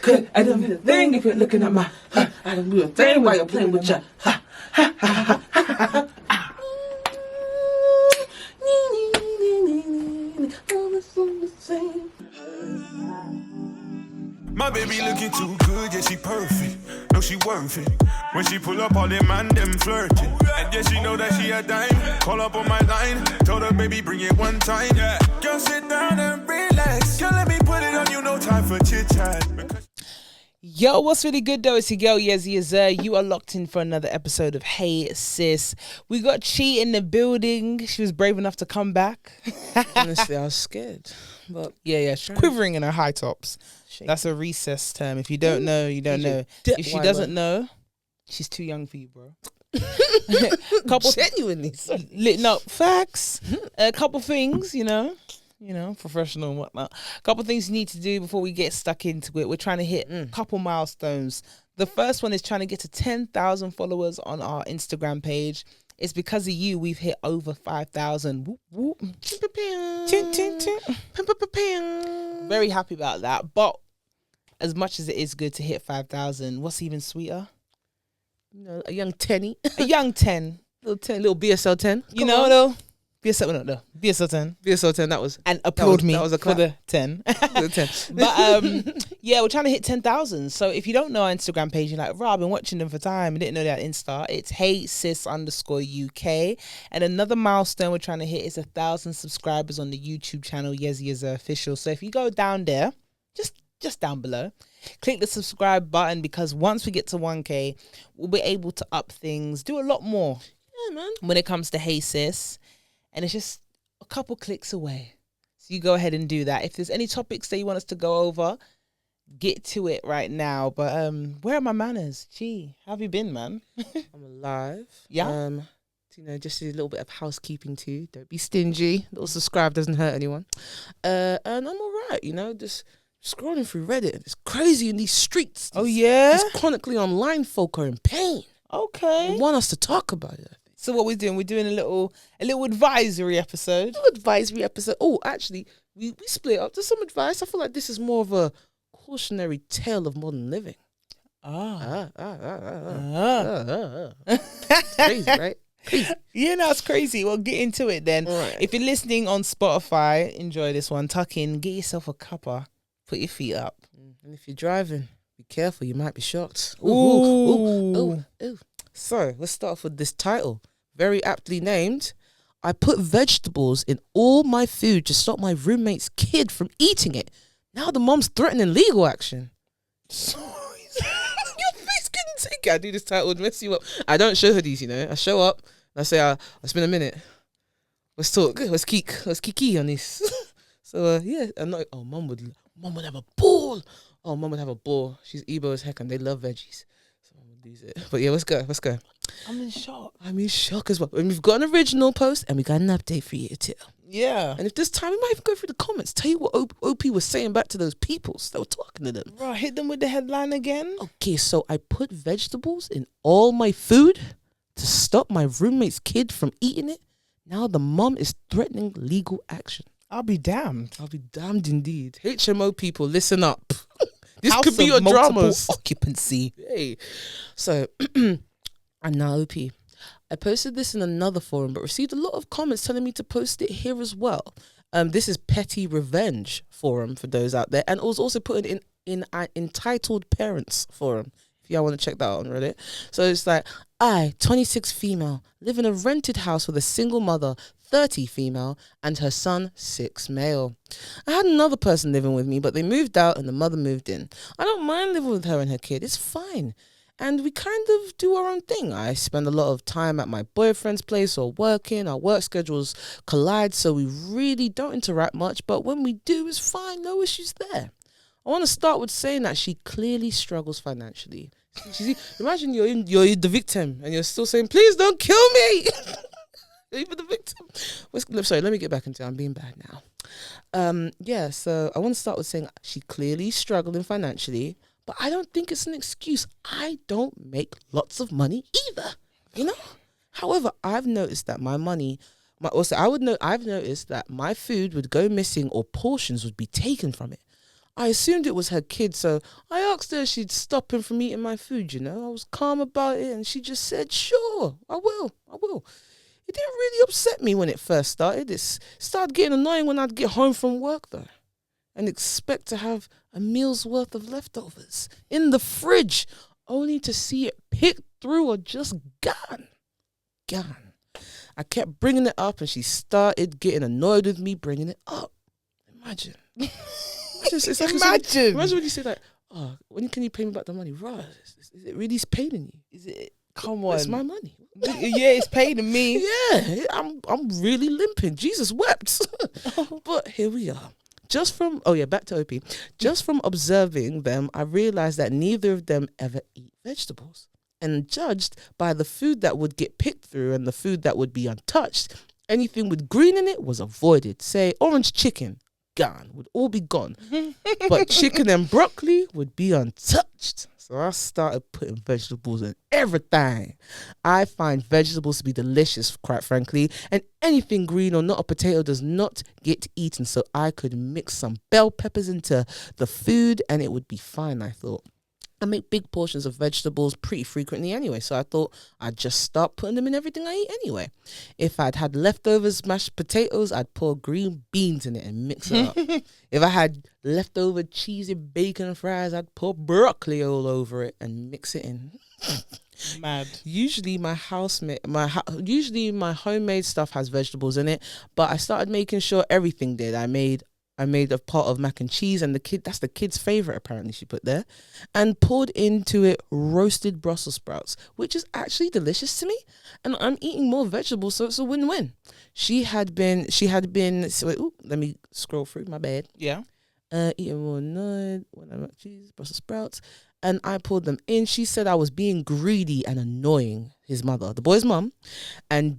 Cause I don't do a thing if you're looking at my. I don't do a thing while you're playing with your. My baby looking too good, yeah, she perfect. No, she worth it. When she pull up, all them man, them flirting. And yeah, she know that she a dime. Call up on my line, told her, baby, bring it one time. Yeah, girl, sit down and relax. Girl, let me put it on you, no time for chit-chat. Yo, what's really good though? It's your girl Yezzi Yezzir. You are locked in for another episode of Hey Sis. We got Chi in the building. She was brave enough to come back. Honestly, I was scared. But yeah, she's quivering in her high tops. That's a recess term. If you don't know, you don't know. If she doesn't know, she's too young for you, bro. Genuinely. No, facts. A couple things, you know, professional and whatnot. A couple things you need to do before we get stuck into it. We're trying to hit a couple milestones. The first one is trying to get to 10,000 followers on our Instagram page. It's because of you we've hit over 5,000. Whoop, whoop. Very happy about that. But as much as it is good to hit 5,000, what's even sweeter? You know, a young tenny. A young 10. Little BSL 10. You know, though. BSL 10. BSL 10, that was. And applaud me that was a for the 10. But yeah, we're trying to hit 10,000. So if you don't know our Instagram page, you're like, Rob, I've been watching them for time. I didn't know that Insta. It's HeySis_UK. And another milestone we're trying to hit is 1,000 subscribers on the YouTube channel, Yezzi Yezzir Official. So if you go down there, just down below, click the subscribe button, because once we get to 1K, we'll be able to up things, do a lot more. Yeah, man. When it comes to Hey Sis. And it's just a couple clicks away. So you go ahead and do that. If there's any topics that you want us to go over, get to it right now. But where are my manners? Gee, how have you been, man? I'm alive. Yeah. Just a little bit of housekeeping too. Don't be stingy. A little subscribe doesn't hurt anyone. And I'm all right, just scrolling through Reddit. It's crazy in these streets. Oh, yeah? These chronically online folk are in pain. Okay. They want us to talk about it. So what we're doing a little advisory episode. Oh, actually, we split up to some advice. I feel like this is more of a cautionary tale of modern living. Crazy, right? Crazy. Yeah, no, it's crazy. Well, get into it then. Right. If you're listening on Spotify, enjoy this one. Tuck in, get yourself a cuppa, put your feet up. And if you're driving, be careful. You might be shocked. Ooh. So let's start off with this title. Very aptly named. I put vegetables in all my food to stop my roommate's kid from eating it. Now the mom's threatening legal action. Sorry. Your face couldn't take it. I do this title would mess you up. I don't show her these, I show up and I say, I'll spend a minute. Let's talk. Let's kiki on this. So yeah, I'm not. Oh, mom would have a ball. Oh, mom would have a ball. She's Igbo as heck and they love veggies. So I'm gonna lose it. But yeah, let's go. I'm in shock. As well. And we've got an original post and we got an update for you too. Yeah. And if this time, we might even go through the comments. Tell you what OP was saying back to those peoples that were talking to them. Right, hit them with the headline again. Okay, so I put vegetables in all my food to stop my roommate's kid from eating it. Now the mom is threatening legal action. I'll be damned. Indeed. HMO people, listen up. This House could be your dramas. Occupancy. Hey. So, and now OP. I posted this in another forum, but received a lot of comments telling me to post it here as well. This is Petty Revenge forum for those out there, and it was also put in an Entitled Parents forum. If y'all want to check that out on Reddit. So it's like, I, 26 female, live in a rented house with a single mother, 30 female, and her son, 6 male. I had another person living with me, but they moved out and the mother moved in. I don't mind living with her and her kid. It's fine. And we kind of do our own thing. I spend a lot of time at my boyfriend's place or working. Our work schedules collide, so we really don't interact much. But when we do, it's fine. No issues there. I want to start with saying that she clearly struggles financially. Imagine you're the victim and you're still saying, please don't kill me. Even the victim. Sorry, let me get back into it. I'm being bad now. So I want to start with saying she clearly struggling financially. But I don't think it's an excuse. I don't make lots of money either, However, I've noticed that my money, I've noticed that my food would go missing or portions would be taken from it. I assumed it was her kid, so I asked her if she'd stop him from eating my food, I was calm about it, and she just said, sure, I will. It didn't really upset me when it first started. It started getting annoying when I'd get home from work, though, and expect to have a meal's worth of leftovers in the fridge, only to see it picked through or just gone. I kept bringing it up, and she started getting annoyed with me bringing it up. Imagine. It's like imagine when you say like, oh, when can you pay me back the money? Right? Is it really paining you? Is it? Come on, it's my money. Yeah, it's paining me. Yeah, I'm really limping. Jesus wept. But here we are. Back to OP. Just from observing them, I realized that neither of them ever eat vegetables. And judged by the food that would get picked through and the food that would be untouched, anything with green in it was avoided. Say orange chicken, gone, would all be gone. But chicken and broccoli would be untouched. So I started putting vegetables in everything. I find vegetables to be delicious, quite frankly, and anything green or not a potato does not get eaten. So I could mix some bell peppers into the food and it would be fine, I thought. I make big portions of vegetables pretty frequently anyway, so I thought I'd just start putting them in everything I eat anyway. If I'd had leftovers mashed potatoes, I'd pour green beans in it and mix it up. If I had leftover cheesy bacon and fries, I'd pour broccoli all over it and mix it in. Mad. Usually my homemade stuff has vegetables in it, but I started making sure everything did. I made a pot of mac and cheese, and that's the kid's favorite apparently she put there, and poured into it roasted Brussels sprouts, which is actually delicious to me, and I'm eating more vegetables, so it's a win-win. She had been let me scroll through, my bad. Yeah. Eating more nut, mac cheese, Brussels sprouts, and I poured them in. She said I was being greedy and annoying his mother, the boy's mum, and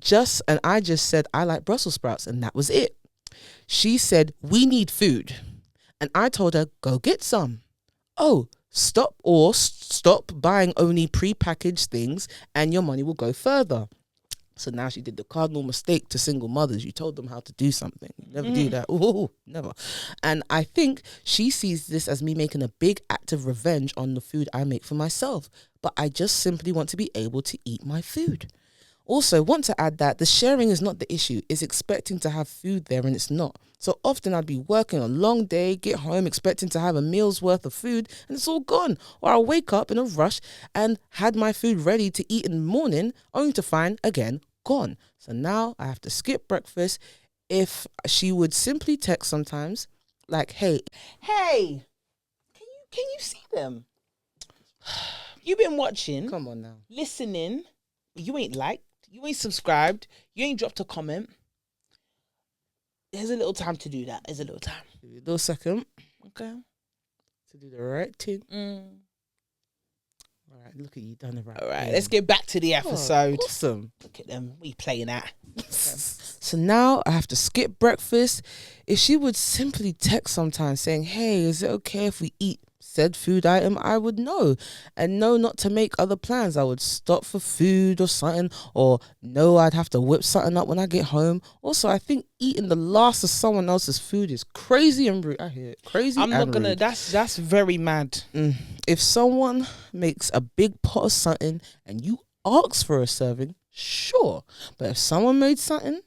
I just said I like Brussels sprouts, and that was it. She said, we need food. And I told her, go get some. Oh, stop buying only prepackaged things and your money will go further. So now she did the cardinal mistake to single mothers. You told them how to do something. You never do that. Ooh, never. And I think she sees this as me making a big act of revenge on the food I make for myself. But I just simply want to be able to eat my food. Also, want to add that the sharing is not the issue. It's expecting to have food there and it's not. So often I'd be working a long day, get home expecting to have a meal's worth of food and it's all gone. Or I'll wake up in a rush and had my food ready to eat in the morning only to find, again, gone. So now I have to skip breakfast. If she would simply text sometimes like, hey, can you see them? You've been watching. Come on now. Listening. You ain't liked. You ain't subscribed. You ain't dropped a comment. There's a little time to do that. There's a little time. Give you a little second. Okay. To do the right thing. All right, look at you, done the right All right, thing. let's get back to the episode. Oh, awesome. Look at them. We playing that. So now I have to skip breakfast. If she would simply text sometimes saying, hey, is it okay if we eat said food item, I would know and know not to make other plans. I would stop for food or something, or know I'd have to whip something up when I get home. Also, I think eating the last of someone else's food is crazy and rude. I hear it. Crazy. I'm not gonna. That's very mad. If someone makes a big pot of something and you ask for a serving, sure. But if someone made something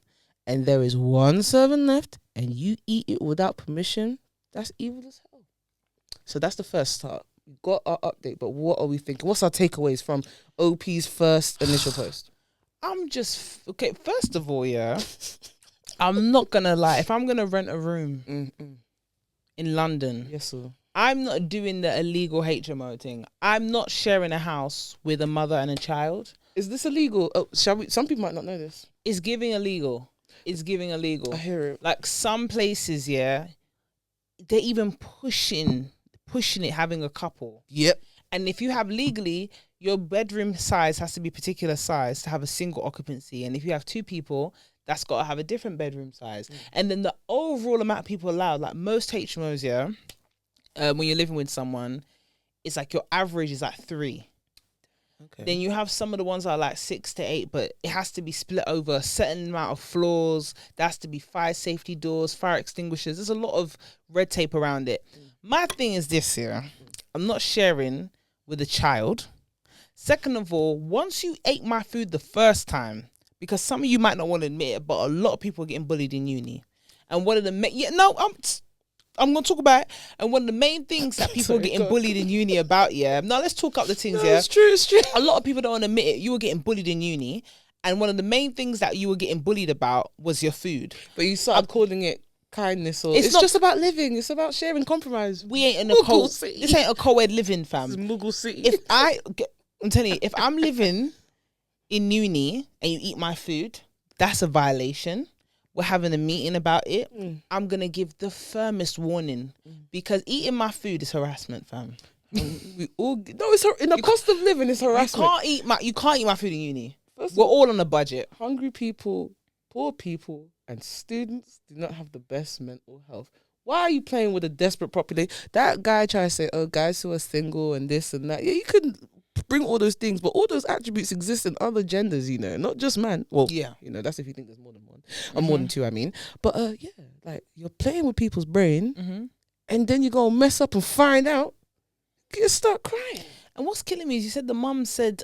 and there is one serving left and you eat it without permission, that's evil as hell. So that's the first start. We got our update, but what are we thinking? What's our takeaways from OP's first initial post? Okay, first of all, yeah, I'm not gonna lie. If I'm gonna rent a room in London, yes, sir. I'm not doing the illegal HMO thing. I'm not sharing a house with a mother and a child. Is this illegal? Oh, shall we? Some people might not know this. It's giving illegal. I hear it. Like some places, yeah, they're even pushing it, having a couple. Yep. And if you have legally, your bedroom size has to be a particular size to have a single occupancy. And if you have two people, that's got to have a different bedroom size. And then the overall amount of people allowed, like most HMOs, yeah, when you're living with someone, it's like your average is like 3. Okay. Then you have some of the ones that are like 6 to 8, but it has to be split over a certain amount of floors. There has to be fire safety doors, fire extinguishers. There's a lot of red tape around it. My thing is this here. I'm not sharing with a child. Second of all, once you ate my food the first time, because some of you might not want to admit it, but a lot of people are getting bullied in uni. And one of the I'm going to talk about it. And one of the main things that people are getting bullied in uni about, now let's talk up the things, It's true. A lot of people don't want to admit it. You were getting bullied in uni. And one of the main things that you were getting bullied about was your food. But you started calling it kindness, or it's just about living. It's about sharing compromise. We ain't in a this ain't a co-ed living, fam. This is Mughal City. I'm telling you, if I'm living in uni and you eat my food, that's a violation. We're having a meeting about it. I'm going to give the firmest warning because eating my food is harassment, fam. We all it's in the cost of living. It's harassment. You can't eat my food in uni. We're all on a budget. Hungry people, poor people, and students do not have the best mental health. Why are you playing with a desperate population? That guy tried to say, "Oh, guys who are single and this and that." Yeah, you could bring all those things, but all those attributes exist in other genders, not just man. Well, that's if you think there's more than one, or more than two. I mean, but like you're playing with people's brain, and then you go mess up and find out, you start crying. And what's killing me is you said the mum said,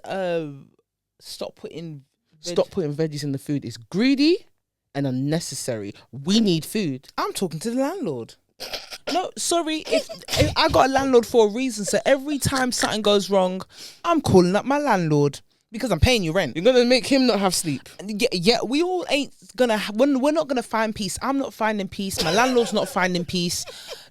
stop putting veggies in the food. It's greedy and unnecessary. We need food. I'm talking to the landlord. No, sorry. If I got a landlord for a reason, so every time something goes wrong, I'm calling up my landlord because I'm paying you rent. You're gonna make him not have sleep. Yeah. We all ain't gonna. We're not gonna find peace. I'm not finding peace. My landlord's not finding peace.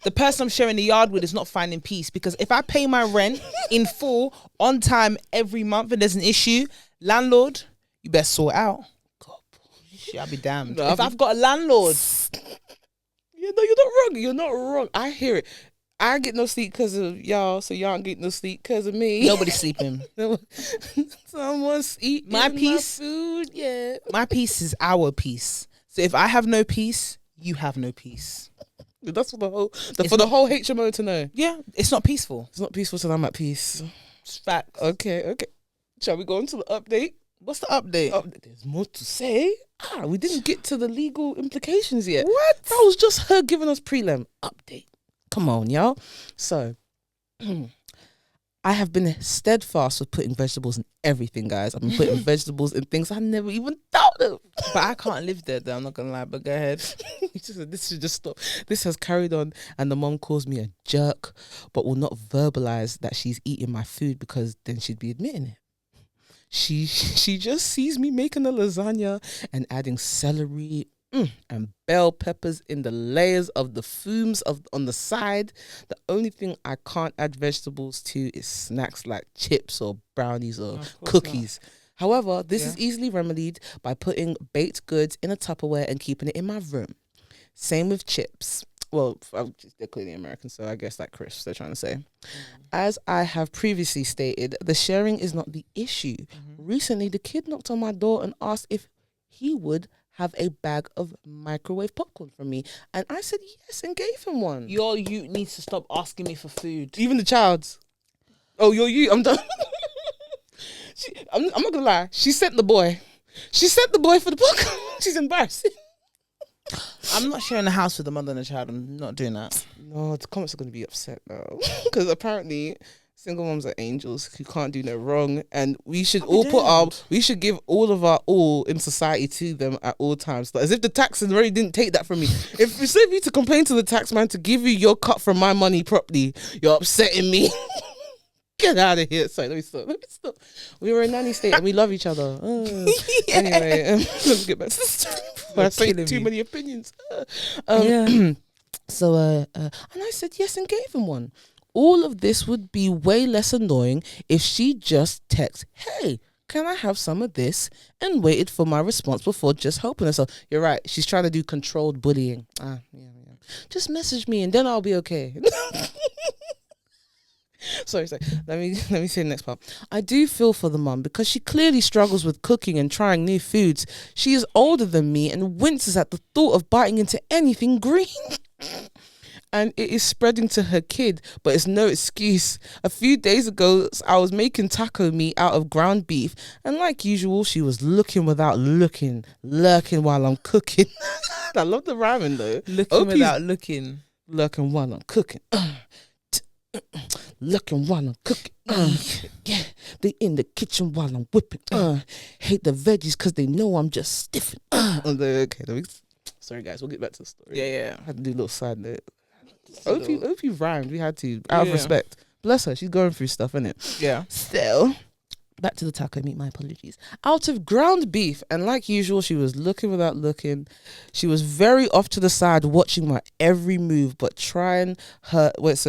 The person I'm sharing the yard with is not finding peace because if I pay my rent in full on time every month and there's an issue, landlord, you better sort it out. God, shit, I'll be damned. No, I've got a landlord. Yeah, no, you're not wrong. You're not wrong. I hear it. I get no sleep because of y'all, so y'all don't get no sleep because of me. Nobody's sleeping. Someone's eating my piece. My food. Yeah, my peace is our peace. So if I have no peace, you have no peace. That's for the whole HMO to know. Yeah, it's not peaceful. It's not peaceful till I'm at peace. It's facts. Okay. Shall we go on to the update? What's the update? There's more to say. We didn't get to the legal implications yet. What? That was just her giving us prelim update. Come on, y'all. So, I have been steadfast with putting vegetables in everything, guys. I've been putting vegetables in things I never even thought of. But I can't live there, though. I'm not going to lie, but go ahead. This should just stop. This has carried on, and the mom calls me a jerk, but will not verbalize that she's eating my food because then she'd be admitting it. She just sees me making a lasagna and adding celery and bell peppers in the layers of the fumes on the side. The only thing I can't add vegetables to is snacks like chips or brownies or cookies. However, this is easily remedied by putting baked goods in a Tupperware and keeping it in my room. Same with chips. Well, they're clearly American, so I guess like crisps, they're trying to say. As I have previously stated, the sharing is not the issue. Recently, the kid knocked on my door and asked if he would have a bag of microwave popcorn from me. And I said yes and gave him one. Your youth needs to stop asking me for food. Even the child's. Oh, you. I'm done. I'm not going to lie. She sent the boy. For the popcorn. She's embarrassing. I'm not sharing a house with a mother and a child. I'm not doing that. No, the comments are going to be upset now. Because apparently single moms are angels who can't do no wrong. And we should we should give all of our all in society to them at all times. Like, as if the tax already didn't take that from me. If it's of you to complain to the tax man to give you your cut from my money properly, you're upsetting me. Get out of here. Sorry, let me stop. We were a nanny state and we love each other. Anyway, let's get back to the story. I say too many opinions. So, and I said yes and gave him one. All of this would be way less annoying if she just texted, "Hey, can I have some of this?" and waited for my response before just helping herself. You're right. She's trying to do controlled bullying. Yeah. Just message me and then I'll be okay. Sorry. Let me say the next part. I do feel for the mum because she clearly struggles with cooking and trying new foods. She is older than me and winces at the thought of biting into anything green. and it is spreading to her kid, but it's no excuse. A few days ago, I was making taco meat out of ground beef, and like usual, she was looking without looking, lurking while I'm cooking. I love the rhyming though. Looking without looking. Lurking while I'm cooking. Looking while I'm cooking. Yeah, they in the kitchen while I'm whipping. Hate the veggies because they know I'm just stiffing. Okay, sorry guys, we'll get back to the story. Yeah. I had to do a little side note. Hope you rhymed. We had to, out of respect. Bless her, she's going through stuff, innit? Yeah. Still, back to the taco meat, my apologies. Out of ground beef, and like usual, she was looking without looking. She was very off to the side, watching my every move, but trying her best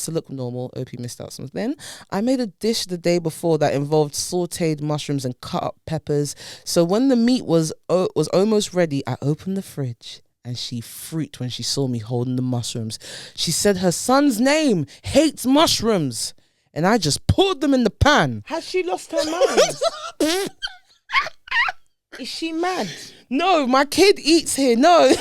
to look normal. OP missed out something. I made a dish the day before that involved sautéed mushrooms and cut up peppers. So when the meat was almost ready, I opened the fridge. And she freaked when she saw me holding the mushrooms. She said her son's name hates mushrooms. And I just poured them in the pan. Has she lost her mind? Is she mad? No, my kid eats here. No.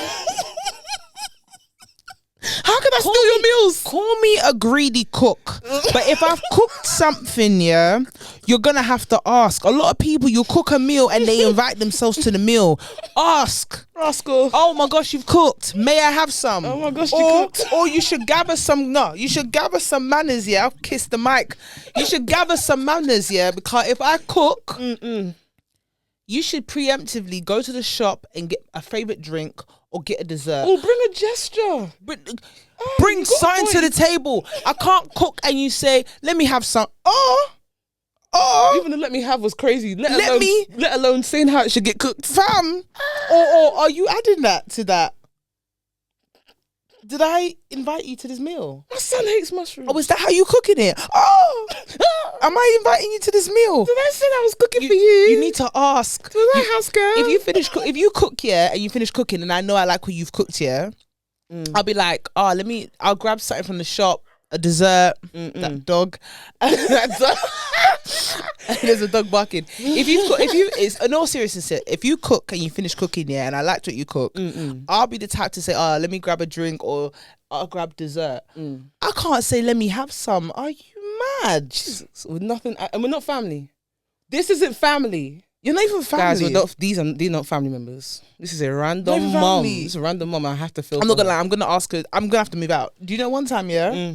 How can I steal your meals? Call me a greedy cook. But if I've cooked something, yeah, you're going to have to ask. A lot of people, you cook a meal and they invite themselves to the meal. Ask. Rascal. Oh my gosh, you've cooked. May I have some? Oh my gosh, you cooked. Or you should gather some, manners, yeah. I'll kiss the mic. You should gather some manners, yeah, because if I cook, you should preemptively go to the shop and get a favourite drink or get a dessert. Oh, bring a gesture. Bring something to the table. I can't cook and you say, let me have some. Even the let me have was crazy. Let alone saying how it should get cooked. Fam. Or are you adding that to that? Did I invite you to this meal? My son hates mushrooms. Oh, is that how you cooking it? Oh, am I inviting you to this meal? Did I say I was cooking for you? You need to ask. To my house girl. If you cook, yeah, and you finish cooking, and I know I like what you've cooked, yeah, I'll be like, I'll grab something from the shop, a dessert. That dog. There's a dog barking. It's in all seriousness, if you cook and you finish cooking, yeah, and I liked what you cook, I'll be the type to say, let me grab a drink or I'll grab dessert. I can't say, let me have some. Are you mad? Jesus, with nothing, and we're not family. This isn't family. You're not even family. Guys, these are not family members. This is a random mom. It's a random mom. I have to feel. I'm not gonna lie. I'm gonna ask her. I'm gonna have to move out. Do you know one time? Yeah.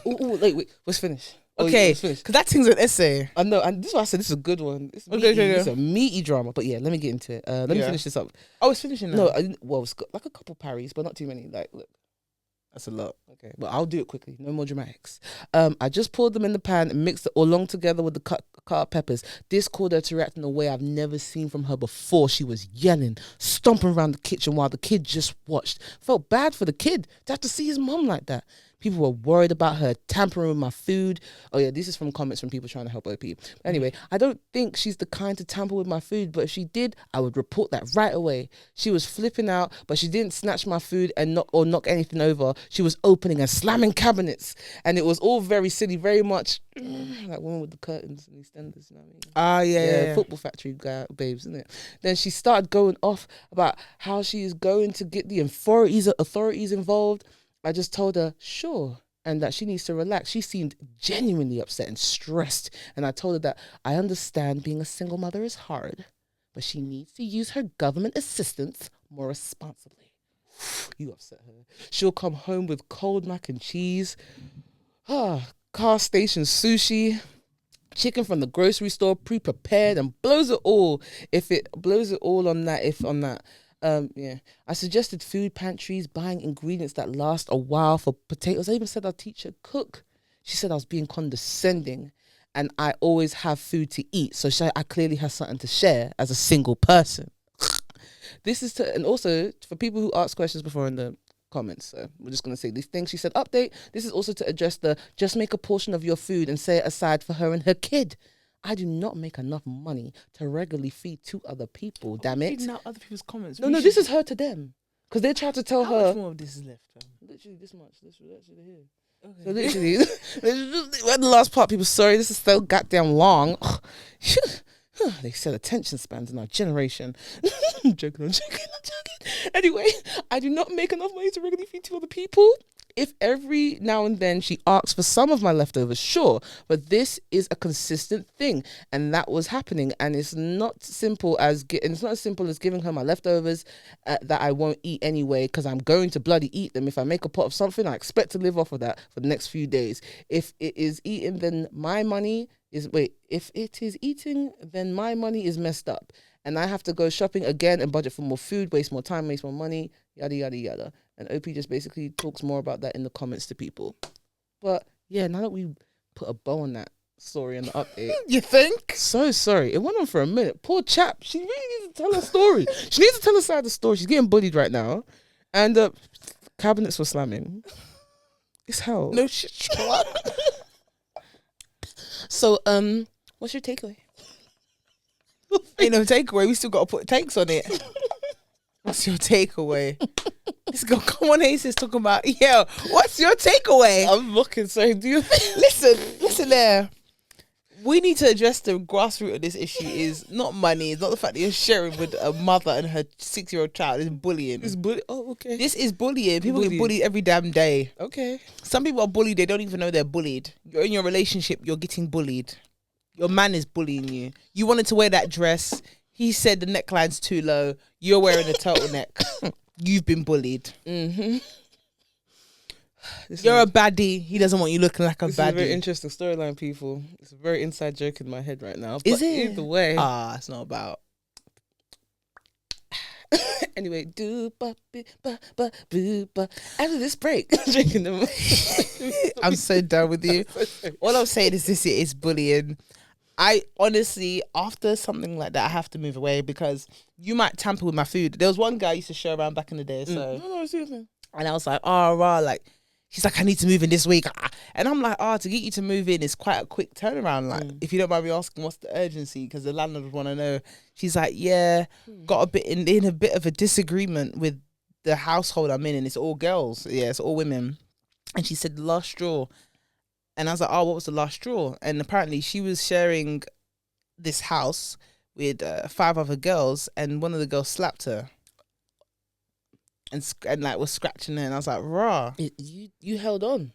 Wait. Let's finish. Okay, because that thing's an essay. I know, and this is why I said this is a good one. It's It's a meaty drama, but yeah, let me get into it. Let me finish this up. Oh, it's finishing now. No, it's got like a couple parries, but not too many. Like, look, that's a lot. Okay, but I'll do it quickly. No more dramatics. I just poured them in the pan and mixed it all along together with the cut up peppers. This caused her to react in a way I've never seen from her before. She was yelling, stomping around the kitchen while the kid just watched. Felt bad for the kid to have to see his mom like that. People were worried about her tampering with my food. Oh yeah, this is from comments from people trying to help OP. Anyway, I don't think she's the kind to tamper with my food, but if she did, I would report that right away. She was flipping out, but she didn't snatch my food and knock anything over. She was opening and slamming cabinets, and it was all very silly, very much like women with the curtains and EastEnders, you know what I mean? Yeah. Football Factory guy, babes, isn't it? Then she started going off about how she is going to get the authorities involved. I just told her, sure, and that she needs to relax. She seemed genuinely upset and stressed. And I told her that I understand being a single mother is hard, but she needs to use her government assistance more responsibly. You upset her. She'll come home with cold mac and cheese, car station sushi, chicken from the grocery store pre-prepared, and blows it all on that. I suggested food pantries, buying ingredients that last a while for potatoes. I even said I'll teach her cook. She said I was being condescending and I always have food to eat. So I clearly have something to share as a single person. And also for people who asked questions before in the comments. So we're just going to say these things. She said, update. This is also to address just make a portion of your food and set it aside for her and her kid. I do not make enough money to regularly feed 2 other people, damn it. Reading out other people's comments. No, this is her to them. Because they tried to tell her. How much more of this is left? Literally this much. This is actually here. Okay. So literally, we're the last part, people. Sorry, this is so goddamn long. They said attention spans in our generation. I'm joking. Anyway, I do not make enough money to regularly feed two other people. If every now and then she asks for some of my leftovers, sure, but this is a consistent thing, and that was happening. And it's not simple as it's not as simple as giving her my leftovers that I won't eat anyway, because I'm going to bloody eat them. If I make a pot of something, I expect to live off of that for the next few days. If it is eaten, then my money is If it is eating, then my money is messed up, and I have to go shopping again and budget for more food, waste more time, waste more money, yada yada yada. And OP just basically talks more about that in the comments to people. But yeah, now that we put a bow on that story in the update. You think? So sorry. It went on for a minute. Poor chap. She really needs to tell her story. She needs to tell her side of the story. She's getting bullied right now. And cabinets were slamming. It's hell. No shit. So, what's your takeaway? Ain't no takeaway. We still got to put takes on it. What's your takeaway? This girl, come on, Aces, talking about, yo, what's your takeaway? I'm looking, so do you Listen there. We need to address the grassroots of this issue is not money. It's not the fact that you're sharing with a mother and her 6-year-old child. It's bullying. It's bullying. Oh, okay. This is bullying. People get bullied every damn day. Okay. Some people are bullied. They don't even know they're bullied. You're in your relationship. You're getting bullied. Your man is bullying you. You wanted to wear that dress. He said the neckline's too low. You're wearing a turtleneck. You've been bullied. Mm-hmm. You're a baddie. He doesn't want you looking like a This baddie. is a very interesting storyline, people. It's a very inside joke in my head right now. Is but it? Either way. It's not about. Anyway, after this break, drinking them. I'm so done with you. All I'm saying is this: it is bullying. I honestly, after something like that, I have to move away because you might tamper with my food. There was one guy I used to show around back in the day, No, seriously. and I was like, oh, rah, like, she's like, I need to move in this week. And I'm like, to get you to move in is quite a quick turnaround. Like, if you don't mind me asking, what's the urgency? Because the landlord would want to know. She's like, yeah, got a bit in a bit of a disagreement with the household I'm in, and it's all girls. Yeah, it's all women. And she said, the last straw. And I was like, oh, what was the last straw? And apparently she was sharing this house with 5 other girls, and one of the girls slapped her. And like was scratching her, and I was like, "Raw." You held on.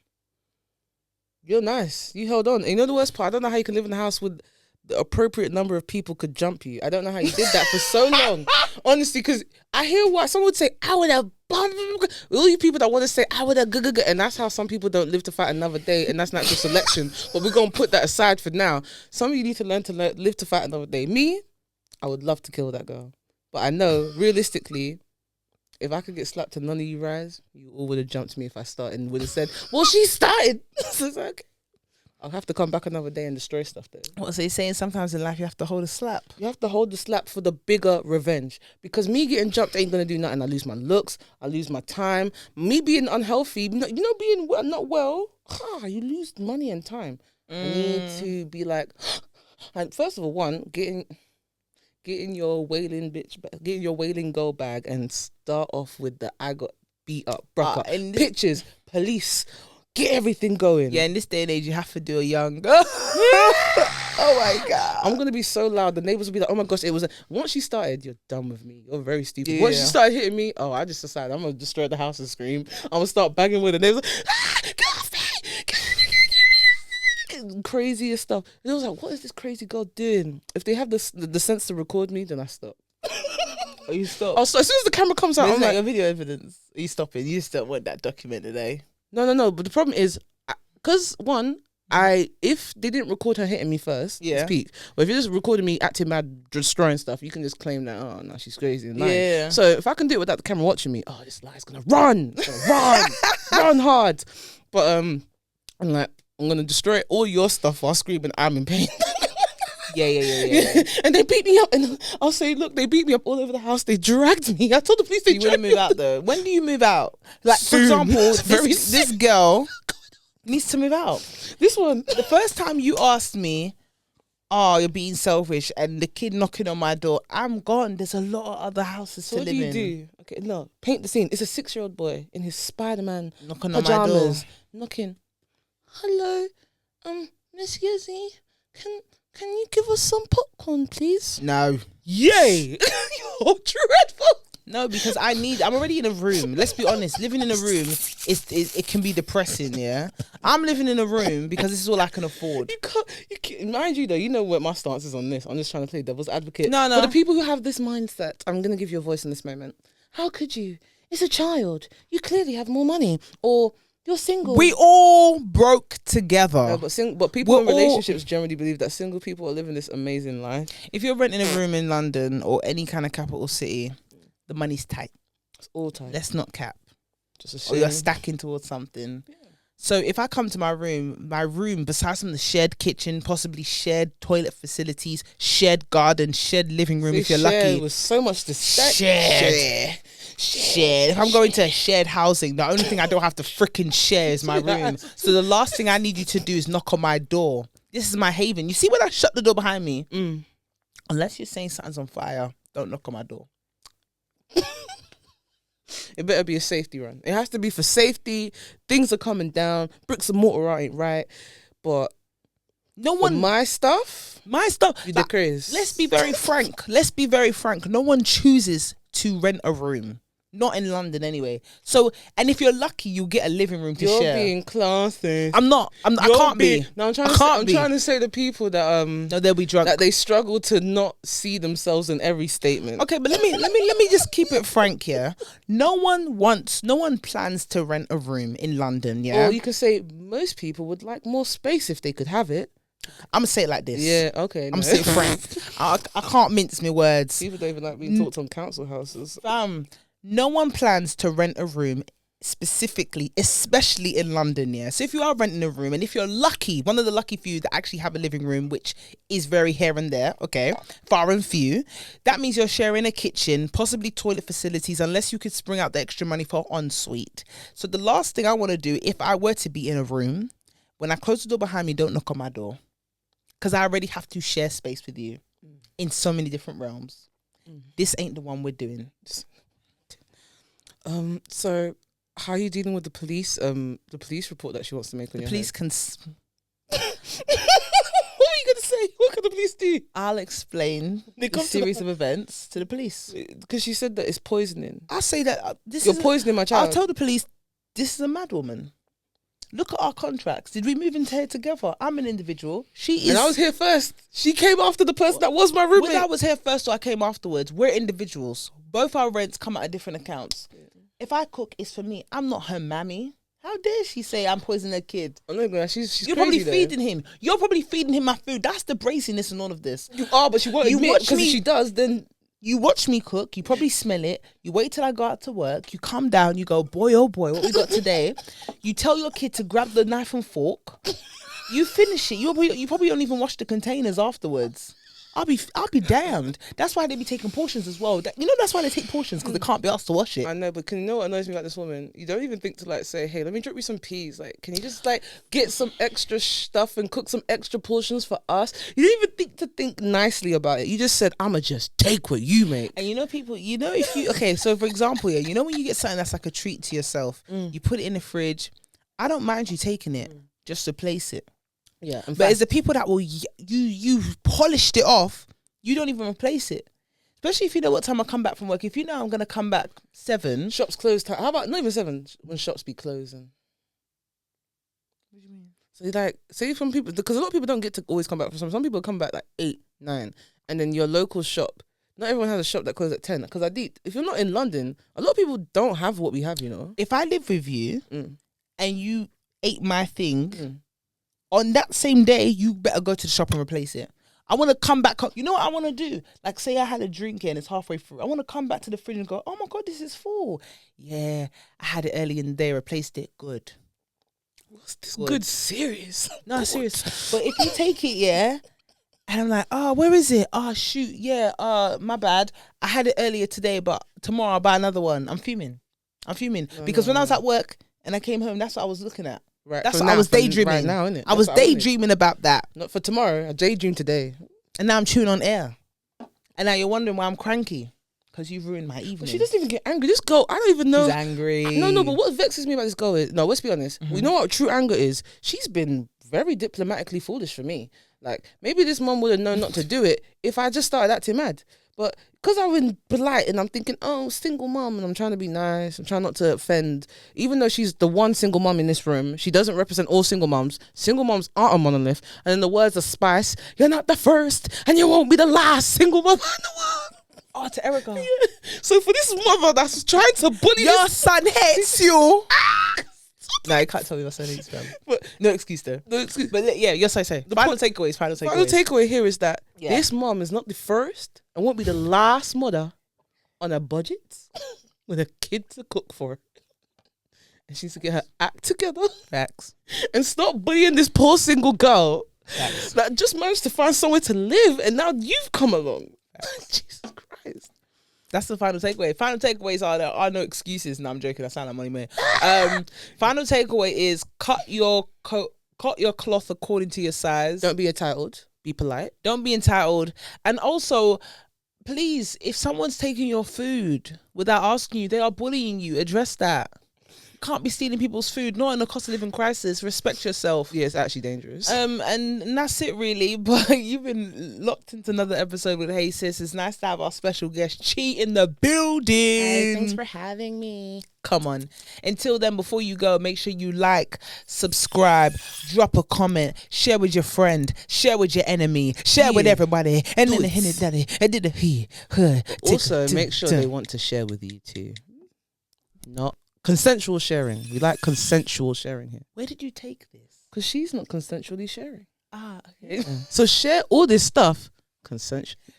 You're nice. You held on. And you know the worst part? I don't know how you can live in a house with the appropriate number of people could jump you. I don't know how you did that for so long. Honestly, because I hear what someone would say, I would have all you people that want to say, I would have and that's how some people don't live to fight another day, and that's natural selection. But we're going to put that aside for now. Some of you need to learn to live to fight another day. Me, I would love to kill that girl. But I know, realistically, if I could get slapped and none of you rise, you all would have jumped me if I started and would have said, well, she started. So it's like, I'll have to come back another day and destroy stuff though. What's they saying? Sometimes in life you have to hold a slap. You have to hold the slap for the bigger revenge. Because me getting jumped ain't going to do nothing. I lose my looks. I lose my time. Me being unhealthy, being not well, you lose money and time. I need to be like first of all, getting your wailing girl bag and start off with the I got beat up, broke up, pictures, police, get everything going. Yeah, in this day and age, you have to do a young. Oh my god! I'm gonna be so loud. The neighbors will be like, "Oh my gosh!" Once she started, you're done with me. You're very stupid. Yeah. Once she started hitting me, I just decided I'm gonna destroy the house and scream. I'm gonna start banging with the neighbors. Get off me! Craziest stuff. And I was like, "What is this crazy girl doing?" If they have the sense to record me, then I stop. Oh, you stop. So as soon as the camera comes out, I'm I'm like, like, your video evidence. Are you stopping? You just don't want that documented, eh? No. But the problem is, because if they didn't record her hitting me first, Yeah. speak. But if you're just recording me acting mad, destroying stuff, you can just claim that, oh no, she's crazy and lying. Yeah. So if I can do it without the camera watching me, this lie's gonna run, run hard. But I'm like, I'm gonna destroy all your stuff while screaming, I'm in pain. Yeah. And they beat me up, and I'll say, look, they beat me up all over the house. They dragged me. I told the police they You dragged wouldn't me. move out though. When do you move out? Like, Soon. for example, Very this girl needs to move out. This one. The first time you asked me, you're being selfish, and the kid knocking on my door, I'm gone. There's a lot of other houses So to what live do in. you do? Okay, no, paint the scene. It's a 6-year-old boy in his Spider-Man Knocking on my door. pajamas, knocking. Hello, Miss Yezzi, can you give us some popcorn, please? No. Yay! You're dreadful. No, because I'm already in a room. Let's be honest. Living in a room it can be depressing, yeah? I'm living in a room because this is all I can afford. You can't, mind you though, you know what my stance is on this. I'm just trying to play devil's advocate. No. For the people who have this mindset, I'm going to give you a voice in this moment. How could you? It's a child. You clearly have more money. Or you're single. We all broke together. No, but people in relationships generally believe that single people are living this amazing life. If you're renting a room in London or any kind of capital city, the money's tight. It's all tight. Let's not cap. Just a Or shame. you're stacking towards something. Yeah. So if I come to my room, besides from the shared kitchen, possibly shared toilet facilities, shared garden, shared living room, if you're lucky. With so much to Shared. If I'm going to shared housing, the only thing I don't have to freaking share is my room. So the last thing I need you to do is knock on my door. This is my haven. You see when I shut the door behind me? Unless you're saying something's on fire, don't knock on my door. It better be a safety run. It has to be for safety. Things are coming down. Bricks and mortar ain't right. But my stuff, you the craze. Let's be very frank. No one chooses to rent a room. Not in London anyway. So, and if you're lucky, you'll get a living room to share. You're being classy. I'm not. I can't be. No, I'm trying to say the people that no, they'll be drunk. That they struggle to not see themselves in every statement. Okay, but let me just keep it frank here. No one plans to rent a room in London. Yeah. Or you could say most people would like more space if they could have it. I'm gonna say it like this. Yeah, okay. I'm gonna say it frank. I can't mince my words. People don't even like being talked on council houses. No one plans to rent a room specifically, especially in London, yeah? So if you are renting a room, and if you're lucky, one of the lucky few that actually have a living room, which is very here and there, okay, far and few, that means you're sharing a kitchen, possibly toilet facilities, unless you could spring out the extra money for ensuite. So the last thing I want to do, if I were to be in a room, when I close the door behind me, don't knock on my door. Because I already have to share space with you in so many different realms. This ain't the one we're doing. So how are you dealing with the police report that she wants to make on your police head? can What are you gonna say? What can the police do? I'll explain the series of events to the police. Because she said that it's poisoning. I'll say that You're poisoning my child. I'll tell the police this is a mad woman. Look at our contracts. Did we move into here together? I'm an individual. She is. And I was here first. She came after the person that was my roommate. Whether I was here first or I came afterwards, we're individuals. Both our rents come out of different accounts. Yeah. If I cook, it's for me. I'm not her mammy. How dare she say I'm poisoning a kid? I'm not gonna. She's You're crazy probably feeding him. You're probably feeding him my food. That's the braciness in all of this. You are, but she won't admit, because if she does, then you watch me cook. You probably smell it. You wait till I go out to work. You come down. You go, boy, oh boy, what we got today? You tell your kid to grab the knife and fork. You finish it. You probably don't even wash the containers afterwards. I'll be damned. That's why they be taking portions as well. That's why they take portions, because they can't be asked to wash it. I know, but you know what annoys me about this woman? You don't even think to like say, hey, let me drop you some peas. Like, can you just like get some extra stuff and cook some extra portions for us? You didn't even think nicely about it. You just said, I'ma just take what you make. And people, if you, okay, so for example, yeah, when you get something that's like a treat to yourself, you put it in the fridge. I don't mind you taking it just to place it. Yeah, but it's the people that will you polished it off. You don't even replace it, especially if you know what time I come back from work. If you know I'm gonna come back 7, shops closed. How about not even 7 when shops be closing? What do you mean? So like, say from people, because a lot of people don't get to always come back from some people come back like 8, 9, and then your local shop. Not everyone has a shop that closes at 10. Because if you're not in London, a lot of people don't have what we have. If I live with you and you ate my thing. On that same day, you better go to the shop and replace it. I want to come back. You know what I want to do? Like, say I had a drink here and it's halfway through. I want to come back to the fridge and go, oh my God, this is full. Yeah, I had it early in the day, replaced it. Good. What's this good serious? No, serious. But if you take it, yeah, and I'm like, oh, where is it? Oh, shoot, yeah, my bad. I had it earlier today, but tomorrow I'll buy another one. I'm fuming. Because when I was at work and I came home, that's what I was looking at. Right, that's what I was daydreaming. Right now, isn't it? I was daydreaming about that. Not for tomorrow. I daydream today. And now I'm chewing on air. And now you're wondering why I'm cranky. Because you've ruined my evening. But she doesn't even get angry. This girl, I don't even know. She's angry. No, but what vexes me about this girl is, no, let's be honest. We know what true anger is. She's been very diplomatically foolish for me. Like, maybe this mum would have known not to do it if I just started acting mad. But because I've been polite and I'm thinking, oh, single mum, and I'm trying to be nice, I'm trying not to offend, even though she's the one single mum in this room, she doesn't represent all single mums. Single mums aren't a monolith. And in the words of Spice, you're not the first and you won't be the last single mother in the world. Oh, to Erica. Yeah. So for this mother that's trying to bully Your son hates you. No, you can't tell me your son hates, fam. But No excuse though. no excuse. But yeah, your say. The final takeaways. Final takeaway here is that Yeah. this mom is not the first and won't be the last mother on a budget with a kid to cook for. And she needs to get her act together Facts. and stop bullying this poor single girl Facts. that just managed to find somewhere to live, and now you've come along. Jesus Christ. That's the final takeaway. Final takeaways are there are no excuses. No, I'm joking. I sound like Money Man. Final takeaway is cut your cloth according to your size. Don't be entitled. Be polite. Don't be entitled. And also, please, if someone's taking your food without asking you, they are bullying you. Address that. You can't be stealing people's food, not in a cost of living crisis. Respect yourself. Yeah, it's actually dangerous. And that's it really. But you've been locked into another episode with Hey Sis. It's nice to have our special guest Chi in the building. Hey, thanks for having me. Come on. Until then, before you go, make sure you like, subscribe, drop a comment, share with your friend, share with your enemy, share with everybody, and then Also, make sure they want to share with you too. Not consensual sharing. We like consensual sharing here. Where did you take this? Because she's not consensually sharing. Ah, okay. So share all this stuff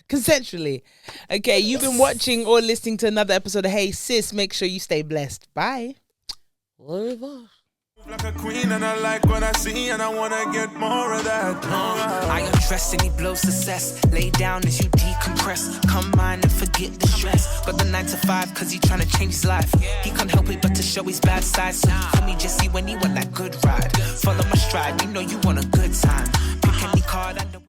Consensually. Okay, you've been watching or listening to another episode of Hey Sis. Make sure you stay blessed. Bye. Au revoir. Like a queen, and I like what I see, and I wanna get more of that. I undress and he blows success. Lay down as you decompress. Come mine and forget the stress. But the 9 to 5, cause he tryna change his life. He can't help it but to show his bad side. So for me, just see when he want that good ride. Follow my stride, you know you want a good time. Pick any card.